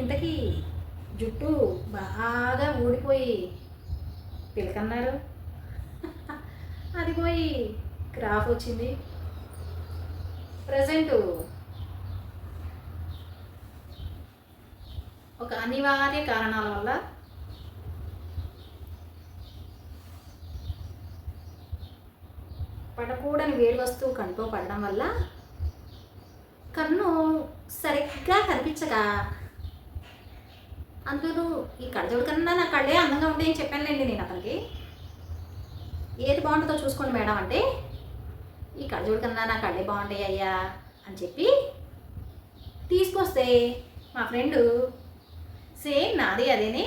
ఇంతకీ జుట్టు బాగా ఊడిపోయి పిలకన్నారు, అది పోయి క్రాఫ్ వచ్చింది. ప్రజెంట్ ఒక అనివార్య కారణాల వల్ల పడకూడని వేడి వస్తువు కంట్లో పడడం వల్ల కన్ను సరిగ్గా కనిపించక, అందులో ఈ కళ్ళజోడు కన్నా నా కళ్ళే అందంగా ఉంటాయని చెప్పానులేండి నేను అతనికి. ఏది బాగుంటుందో చూసుకోండి మేడం అంటే, ఈ కళ్ళజోడు కన్నా నా కళ్ళే బాగుంటాయి అయ్యా అని చెప్పి తీసుకొస్తే మా ఫ్రెండు సేమ్ నాది అదేనే,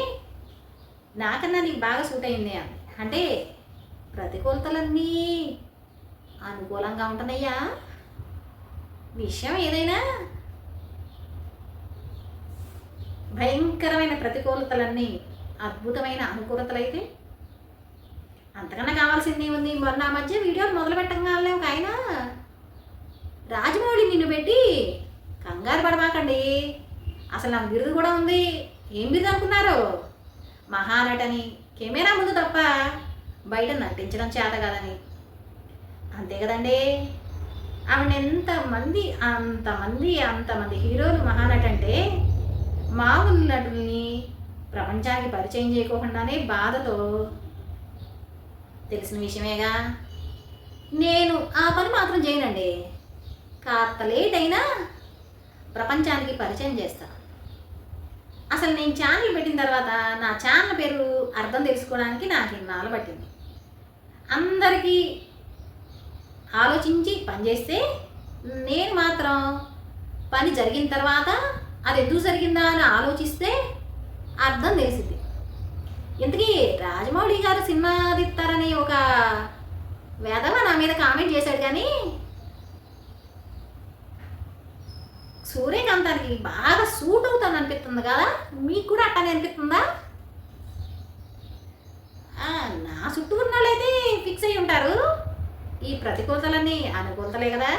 నాకన్నా నీకు బాగా సూట్ అయింది అని. అంటే ప్రతికూలతలన్నీ అనుకూలంగా ఉంటున్నాయ్యా. విషయం ఏదైనా భయంకరమైన ప్రతికూలతలన్నీ అద్భుతమైన అనుకూలతలైతే అంతకన్నా కావాల్సింది ఏముంది. మొన్న ఆ మధ్య వీడియోలు మొదలు పెట్టగానే ఒక ఆయన, రాజమౌళి నిన్ను పెట్టి కంగారు పడమాకండి, అసలు నాకు బిరుదు కూడా ఉంది. ఏం బిరుదు అనుకున్నారు? మహానటని, కెమెరా ముందు తప్ప బయట నటించడం చేత కాదని. అంతే కదండి. ఆవిడ అంతమంది హీరోలు మహానటి అంటే మామూలు నటుల్ని ప్రపంచానికి పరిచయం చేయకోకుండానే బాధతో, తెలిసిన విషయమేగా. నేను ఆ పని మాత్రం చేయనండి. కాస్త లేట్ అయినా ప్రపంచానికి పరిచయం చేస్తాను. అసలు నేను ఛానల్ పెట్టిన తర్వాత నా ఛానల్ పేరు అర్థం తెలుసుకోవడానికి నాకు ఇన్నాళ్ళు పట్టింది. అందరికీ ఆలోచించి పనిచేస్తే, నేను మాత్రం పని జరిగిన తర్వాత అది ఎందుకు జరిగిందా అని ఆలోచిస్తే అర్థం తెలిసింది. ఇంతకీ రాజమౌళి గారు సినిమా తీస్తారని ఒక వేదవ నా మీద కామెంట్ చేశాడు, కానీ సూర్యకాంతానికి బాగా సూట్ అవుతాను అనిపిస్తుంది కదా. మీకు కూడా అట్టనే అనిపిస్తుందా? నా చుట్టూ ఉన్న వాళ్ళైతే ఫిక్స్ అయ్యి ఉంటారు, ఈ ప్రతికూలతలన్నీ అనుకూలతలే కదా.